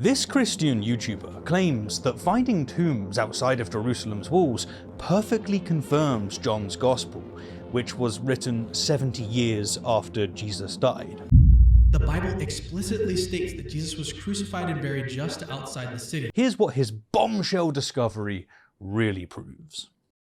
This Christian YouTuber claims that finding tombs outside of Jerusalem's walls perfectly confirms John's Gospel, which was written 70 years after Jesus died. The Bible explicitly states that Jesus was crucified and buried just outside the city. Here's what his bombshell discovery really proves.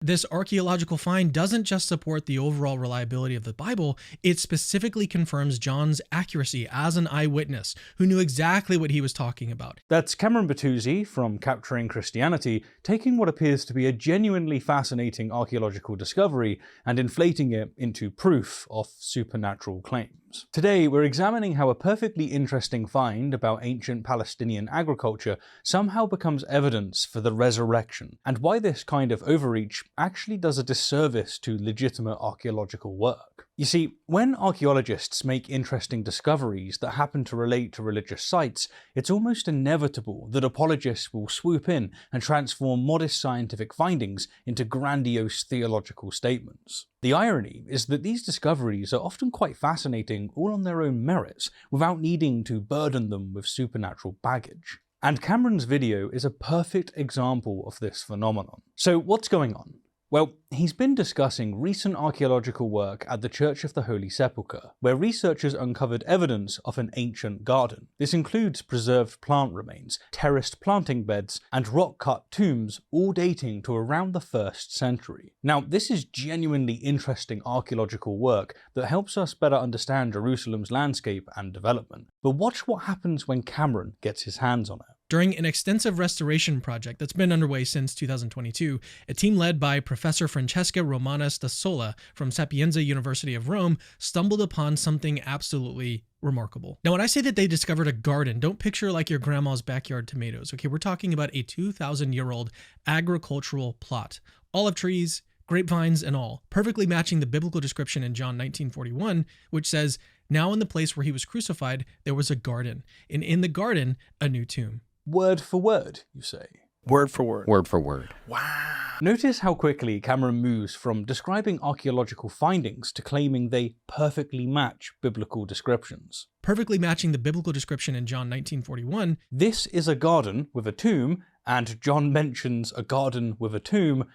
This archaeological find doesn't just support the overall reliability of the Bible, it specifically confirms John's accuracy as an eyewitness who knew exactly what he was talking about. That's Cameron Bertuzzi from Capturing Christianity taking what appears to be a genuinely fascinating archaeological discovery and inflating it into proof of supernatural claims. Today, we're examining how a perfectly interesting find about ancient Palestinian agriculture somehow becomes evidence for the resurrection, and why this kind of overreach actually does a disservice to legitimate archaeological work. You see, when archaeologists make interesting discoveries that happen to relate to religious sites, it's almost inevitable that apologists will swoop in and transform modest scientific findings into grandiose theological statements. The irony is that these discoveries are often quite fascinating all on their own merits, without needing to burden them with supernatural baggage. And Cameron's video is a perfect example of this phenomenon. So what's going on? Well, he's been discussing recent archaeological work at the Church of the Holy Sepulchre, where researchers uncovered evidence of an ancient garden. This includes preserved plant remains, terraced planting beds, and rock-cut tombs, all dating to around the 1st century. Now, this is genuinely interesting archaeological work that helps us better understand Jerusalem's landscape and development. But watch what happens when Cameron gets his hands on it. During an extensive restoration project that's been underway since 2022, a team led by Professor Francesca Romanas da Sola from Sapienza University of Rome stumbled upon something absolutely remarkable. Now, when I say that they discovered a garden, don't picture like your grandma's backyard tomatoes, okay? We're talking about a 2,000-year-old agricultural plot. Olive trees, grapevines, and all, perfectly matching the biblical description in John 19:41, which says, "Now in the place where he was crucified, there was a garden, and in the garden, a new tomb." Word for word, you say? Word for word. Word for word. Wow. Notice how quickly Cameron moves from describing archaeological findings to claiming they perfectly match biblical descriptions. Perfectly matching the biblical description in John 19:41. This is a garden with a tomb, and John mentions a garden with a tomb,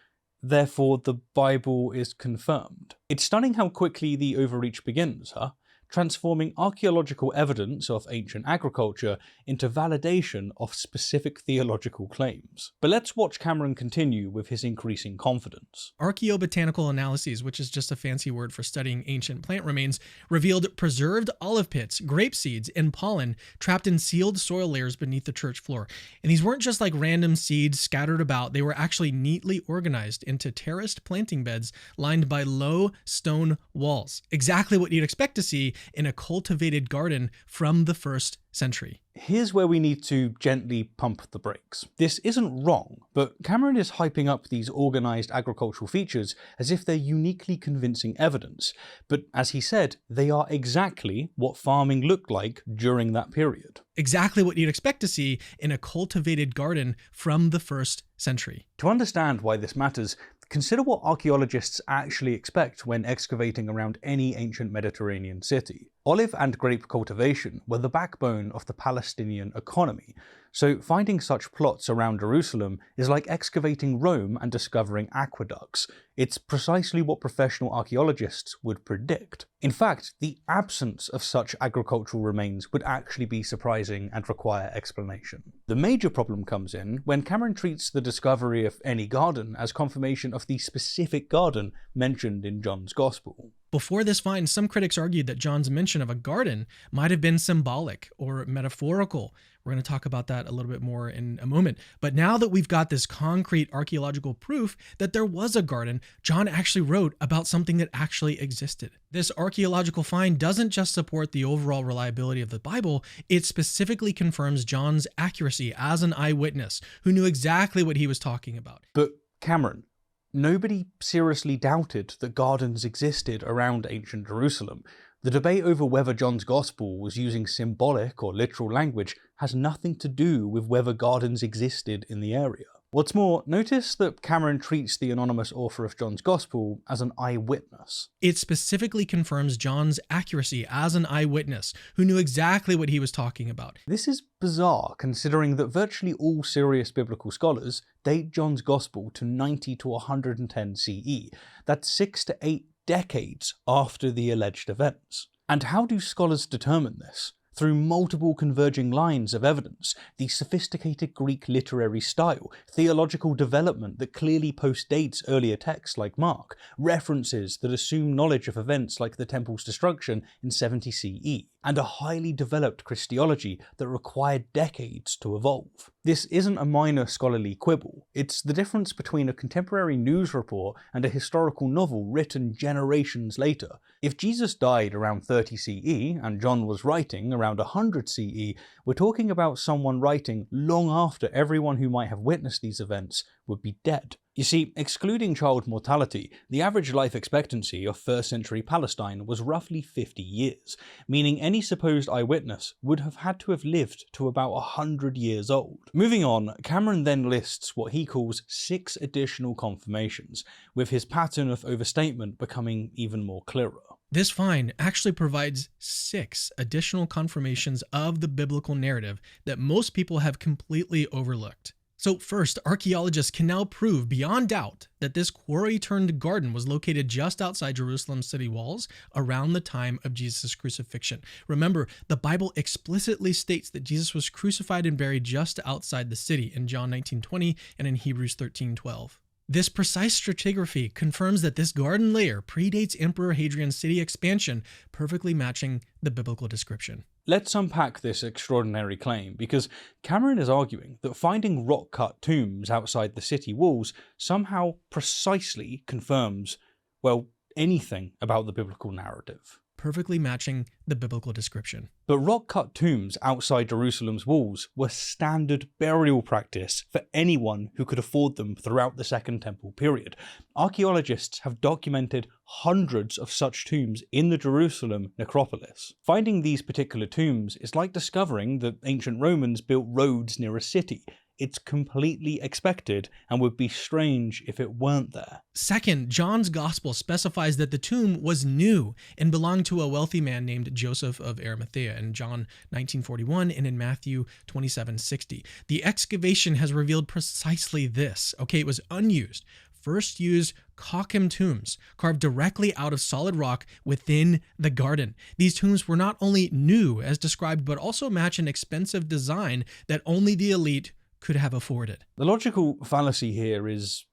therefore the Bible is confirmed. It's stunning how quickly the overreach begins, huh? Transforming archaeological evidence of ancient agriculture into validation of specific theological claims. But let's watch Cameron continue with his increasing confidence. Archaeobotanical analyses, which is just a fancy word for studying ancient plant remains, revealed preserved olive pits, grape seeds, and pollen trapped in sealed soil layers beneath the church floor. And these weren't just like random seeds scattered about, they were actually neatly organized into terraced planting beds lined by low stone walls. Exactly what you'd expect to see in a cultivated garden from the 1st century. Here's where we need to gently pump the brakes. This isn't wrong, but Cameron is hyping up these organized agricultural features as if they're uniquely convincing evidence. But as he said, they are exactly what farming looked like during that period. Exactly what you'd expect to see in a cultivated garden from the 1st century. To understand why this matters, consider what archaeologists actually expect when excavating around any ancient Mediterranean city. Olive and grape cultivation were the backbone of the Palestinian economy, so finding such plots around Jerusalem is like excavating Rome and discovering aqueducts. It's precisely what professional archaeologists would predict. In fact, the absence of such agricultural remains would actually be surprising and require explanation. The major problem comes in when Cameron treats the discovery of any garden as confirmation of the specific garden mentioned in John's Gospel. Before this find, some critics argued that John's mention of a garden might have been symbolic or metaphorical. We're going to talk about that a little bit more in a moment. But now that we've got this concrete archaeological proof that there was a garden, John actually wrote about something that actually existed. This archaeological find doesn't just support the overall reliability of the Bible, it specifically confirms John's accuracy as an eyewitness who knew exactly what he was talking about. But Cameron, nobody seriously doubted that gardens existed around ancient Jerusalem. The debate over whether John's Gospel was using symbolic or literal language has nothing to do with whether gardens existed in the area. What's more, notice that Cameron treats the anonymous author of John's Gospel as an eyewitness. It specifically confirms John's accuracy as an eyewitness who knew exactly what he was talking about. This is bizarre, considering that virtually all serious biblical scholars date John's Gospel to 90 to 110 CE. That's 6 to 8 decades after the alleged events. And how do scholars determine this? Through multiple converging lines of evidence, the sophisticated Greek literary style, theological development that clearly postdates earlier texts like Mark, references that assume knowledge of events like the temple's destruction in 70 CE, and a highly developed Christology that required decades to evolve. This isn't a minor scholarly quibble, it's the difference between a contemporary news report and a historical novel written generations later. If Jesus died around 30 CE and John was writing around 100 CE, we're talking about someone writing long after everyone who might have witnessed these events would be dead. You see, excluding child mortality, the average life expectancy of 1st century Palestine was roughly 50 years, meaning any supposed eyewitness would have had to have lived to about 100 years old. Moving on, Cameron then lists what he calls 6 additional confirmations, with his pattern of overstatement becoming even more clearer. This find actually provides 6 additional confirmations of the biblical narrative that most people have completely overlooked. So first, archaeologists can now prove beyond doubt that this quarry-turned garden was located just outside Jerusalem's city walls around the time of Jesus' crucifixion. Remember, the Bible explicitly states that Jesus was crucified and buried just outside the city in John 19:20 and in Hebrews 13:12. This precise stratigraphy confirms that this garden layer predates Emperor Hadrian's city expansion, perfectly matching the biblical description. Let's unpack this extraordinary claim, because Cameron is arguing that finding rock-cut tombs outside the city walls somehow precisely confirms, well, anything about the biblical narrative. Perfectly matching the biblical description. But rock-cut tombs outside Jerusalem's walls were standard burial practice for anyone who could afford them throughout the Second Temple period. Archaeologists have documented hundreds of such tombs in the Jerusalem necropolis. Finding these particular tombs is like discovering that ancient Romans built roads near a city. It's completely expected and would be strange if it weren't there. Second, John's Gospel specifies that the tomb was new and belonged to a wealthy man named Joseph of Arimathea in John 19:41 and in Matthew 27:60. The excavation has revealed precisely this. Okay, it was unused. First used Kochim tombs, carved directly out of solid rock within the garden. These tombs were not only new as described, but also match an expensive design that only the elite could have afforded. The logical fallacy here is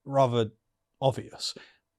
rather obvious.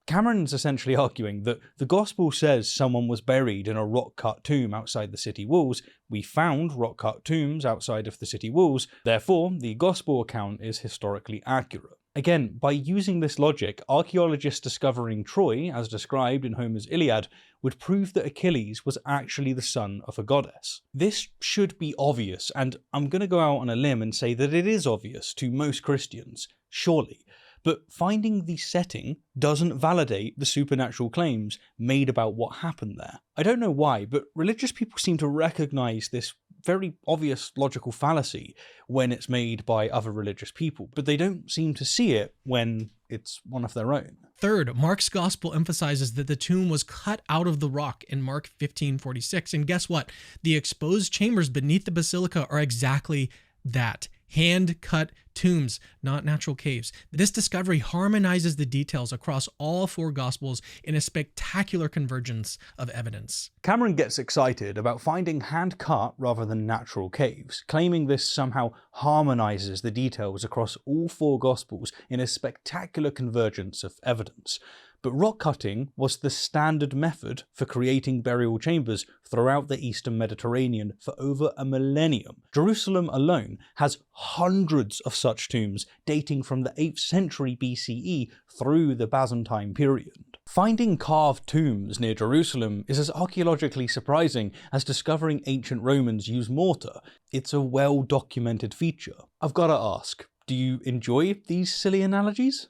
Cameron's essentially arguing that the Gospel says someone was buried in a rock-cut tomb outside the city walls. We found rock-cut tombs outside of the city walls, therefore the Gospel account is historically accurate. Again, by using this logic, archaeologists discovering Troy, as described in Homer's Iliad, would prove that Achilles was actually the son of a goddess. This should be obvious, and I'm going to go out on a limb and say that it is obvious to most Christians, surely. But finding the setting doesn't validate the supernatural claims made about what happened there. I don't know why, but religious people seem to recognize this very obvious logical fallacy when it's made by other religious people, but they don't seem to see it when it's one of their own. Third, Mark's Gospel emphasizes that the tomb was cut out of the rock in Mark 15:46, and guess what? The exposed chambers beneath the basilica are exactly that. Hand-cut tombs, not natural caves. This discovery harmonizes the details across all 4 Gospels in a spectacular convergence of evidence. Cameron gets excited about finding hand-cut rather than natural caves, claiming this somehow harmonizes the details across all 4 Gospels in a spectacular convergence of evidence. But rock cutting was the standard method for creating burial chambers throughout the Eastern Mediterranean for over a millennium. Jerusalem alone has hundreds of such tombs dating from the 8th century BCE through the Byzantine period. Finding carved tombs near Jerusalem is as archaeologically surprising as discovering ancient Romans use mortar. It's a well-documented feature. I've got to ask, do you enjoy these silly analogies?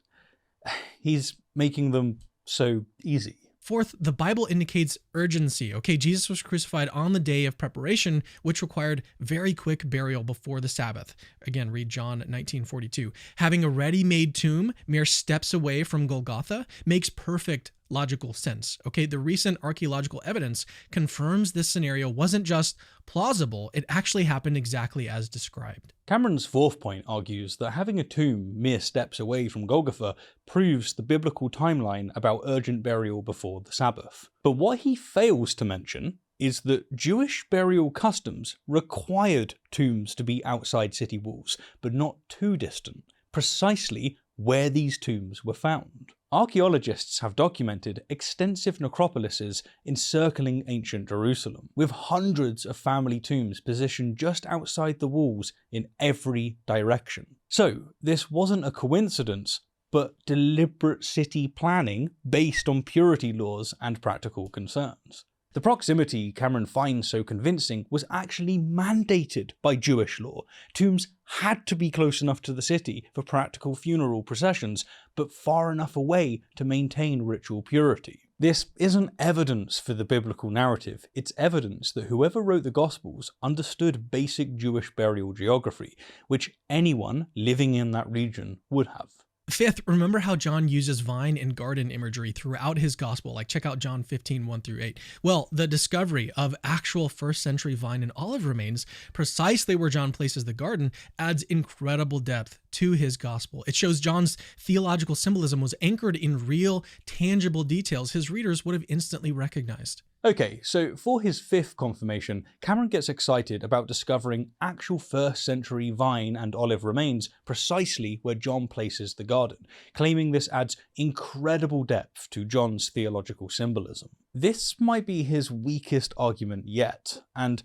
He's making them so easy. Fourth, the Bible indicates urgency. Okay, Jesus was crucified on the day of preparation, which required very quick burial before the Sabbath. Again, read John 19:42. Having a ready-made tomb mere steps away from Golgotha makes perfect logical sense. Okay, the recent archaeological evidence confirms this scenario wasn't just plausible, it actually happened exactly as described. Cameron's fourth point argues that having a tomb mere steps away from Golgotha proves the biblical timeline about urgent burial before the Sabbath. But what he fails to mention is that Jewish burial customs required tombs to be outside city walls, but not too distant, precisely where these tombs were found. Archaeologists have documented extensive necropolises encircling ancient Jerusalem, with hundreds of family tombs positioned just outside the walls in every direction. So, this wasn't a coincidence, but deliberate city planning based on purity laws and practical concerns. The proximity Cameron finds so convincing was actually mandated by Jewish law. Tombs had to be close enough to the city for practical funeral processions, but far enough away to maintain ritual purity. This isn't evidence for the biblical narrative, it's evidence that whoever wrote the Gospels understood basic Jewish burial geography, which anyone living in that region would have. Fifth, remember how John uses vine and garden imagery throughout his gospel, like check out John 15:1-8. Well, the discovery of actual first century vine and olive remains, precisely where John places the garden, adds incredible depth to his gospel. It shows John's theological symbolism was anchored in real, tangible details his readers would have instantly recognized. Okay, so for his fifth confirmation, Cameron gets excited about discovering actual first century vine and olive remains precisely where John places the garden, claiming this adds incredible depth to John's theological symbolism. This might be his weakest argument yet, and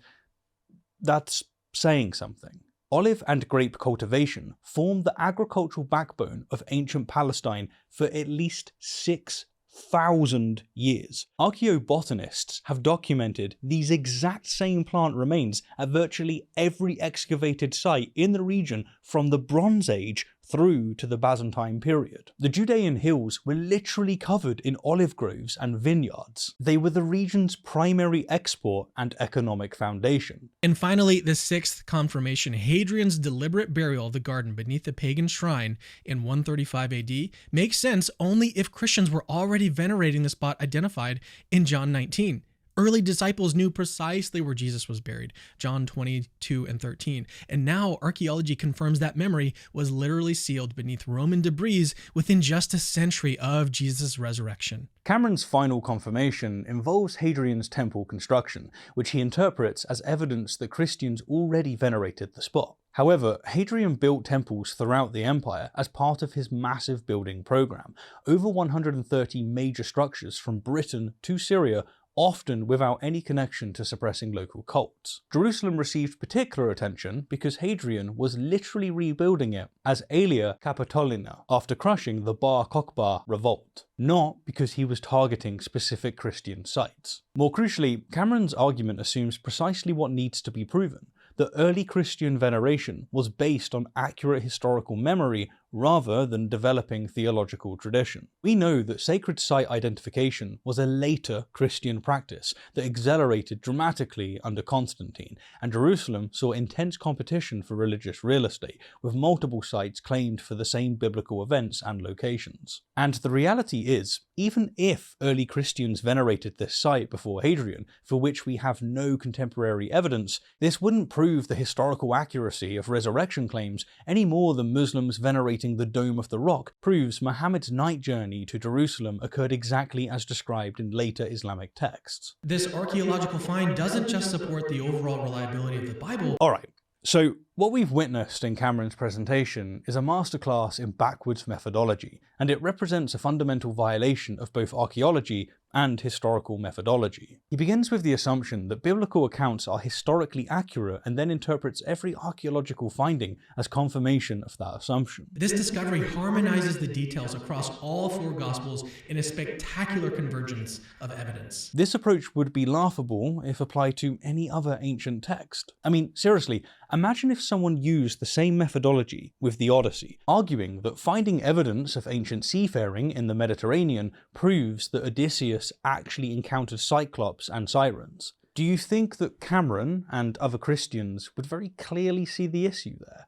that's saying something. Olive and grape cultivation formed the agricultural backbone of ancient Palestine for at least 6,000 years. Archaeobotanists have documented these exact same plant remains at virtually every excavated site in the region from the Bronze Age through to the Byzantine period. The Judean hills were literally covered in olive groves and vineyards. They were the region's primary export and economic foundation. And finally, the sixth confirmation, Hadrian's deliberate burial of the garden beneath the pagan shrine in 135 AD makes sense only if Christians were already venerating the spot identified in John 19. Early disciples knew precisely where Jesus was buried, John 22:13. And now archaeology confirms that memory was literally sealed beneath Roman debris within just a century of Jesus' resurrection. Cameron's final confirmation involves Hadrian's temple construction, which he interprets as evidence that Christians already venerated the spot. However, Hadrian built temples throughout the empire as part of his massive building program, over 130 major structures from Britain to Syria, often without any connection to suppressing local cults. Jerusalem received particular attention because Hadrian was literally rebuilding it as Aelia Capitolina after crushing the Bar Kokhba revolt, not because he was targeting specific Christian sites. More crucially, Cameron's argument assumes precisely what needs to be proven, that early Christian veneration was based on accurate historical memory rather than developing theological tradition. We know that sacred site identification was a later Christian practice that accelerated dramatically under Constantine, and Jerusalem saw intense competition for religious real estate, with multiple sites claimed for the same biblical events and locations. And the reality is, even if early Christians venerated this site before Hadrian, for which we have no contemporary evidence, this wouldn't prove the historical accuracy of resurrection claims any more than Muslims venerating the Dome of the Rock proves Muhammad's night journey to Jerusalem occurred exactly as described in later Islamic texts. This archaeological find doesn't just support the overall reliability of the Bible. Alright, so what we've witnessed in Cameron's presentation is a masterclass in backwards methodology, and it represents a fundamental violation of both archaeology and historical methodology. He begins with the assumption that biblical accounts are historically accurate and then interprets every archaeological finding as confirmation of that assumption. This discovery harmonizes the details across all four Gospels in a spectacular convergence of evidence. This approach would be laughable if applied to any other ancient text. I mean, seriously, imagine if someone used the same methodology with the Odyssey, arguing that finding evidence of ancient seafaring in the Mediterranean proves that Odysseus actually encountered Cyclops and sirens. Do you think that Cameron and other Christians would very clearly see the issue there?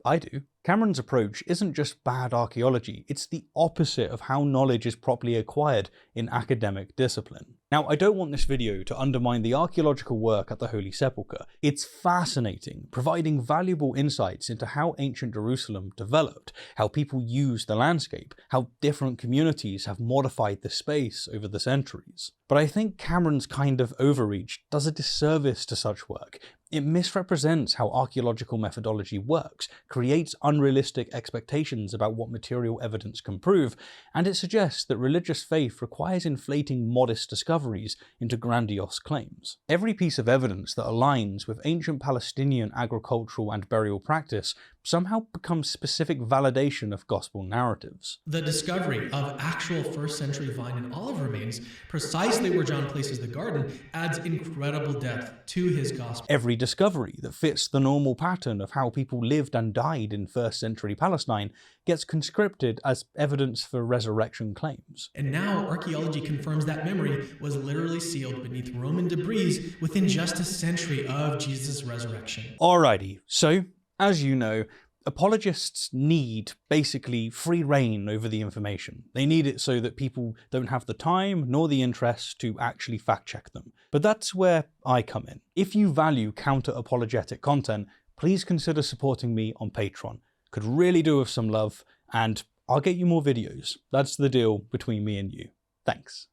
I do. Cameron's approach isn't just bad archaeology, it's the opposite of how knowledge is properly acquired in academic discipline. Now, I don't want this video to undermine the archaeological work at the Holy Sepulchre. It's fascinating, providing valuable insights into how ancient Jerusalem developed, how people used the landscape, how different communities have modified the space over the centuries. But I think Cameron's kind of overreach does a disservice to such work. It misrepresents how archaeological methodology works, creates unrealistic expectations about what material evidence can prove, and it suggests that religious faith requires inflating modest discoveries into grandiose claims. Every piece of evidence that aligns with ancient Palestinian agricultural and burial practice somehow becomes specific validation of gospel narratives. The discovery of actual 1st century vine and olive remains, precisely where John places the garden, adds incredible depth to his gospel. Every discovery that fits the normal pattern of how people lived and died in 1st century Palestine gets conscripted as evidence for resurrection claims. And now archaeology confirms that memory was literally sealed beneath Roman debris within just a century of Jesus' resurrection. Alrighty, so as you know, apologists need basically free reign over the information. They need it so that people don't have the time nor the interest to actually fact check them. But that's where I come in. If you value counter-apologetic content, please consider supporting me on Patreon. Could really do with some love, and I'll get you more videos. That's the deal between me and you. Thanks.